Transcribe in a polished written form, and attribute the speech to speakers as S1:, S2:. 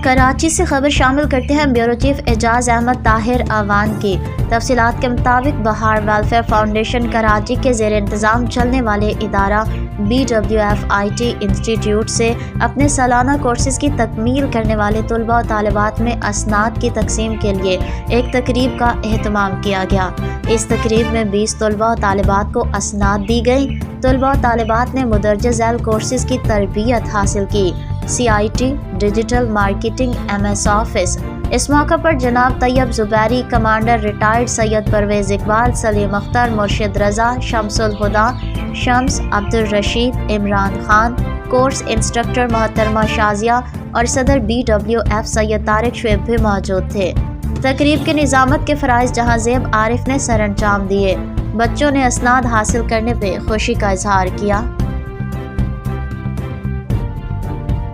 S1: کراچی سے خبر شامل کرتے ہیں بیورو چیف اعجاز احمد طاہر اعوان کی۔ تفصیلات کے مطابق بہار ویلفیئر فاؤنڈیشن کراچی کے زیر انتظام چلنے والے ادارہ BWFIT انسٹی ٹیوٹ سے اپنے سالانہ کورسز کی تکمیل کرنے والے طلباء و طالبات میں اسناد کی تقسیم کے لیے ایک تقریب کا اہتمام کیا گیا۔ اس تقریب میں 20 طلباء و طالبات کو اسناد دی گئی۔ طلباء و طالبات نے مدرجہ ذیل کورسز کی تربیت حاصل کی: CIT، digital marketing, MS office. اس موقع پر جناب Tayyab Zubairi, commander retired Syed Pervez Iqbal, Saleem Akhtar, Murshid Raza, Shams ul-Huda, Shams, Abdul Rashid, Imran Khan, course instructor محترمہ شازیہ اور صدر BWF سید طارق شعیب بھی موجود تھے۔ تقریب کی نظامت کے فرائض جہاں زیب عارف نے سر انجام دیے۔ بچوں نے اسناد حاصل کرنے پہ خوشی کا اظہار کیا۔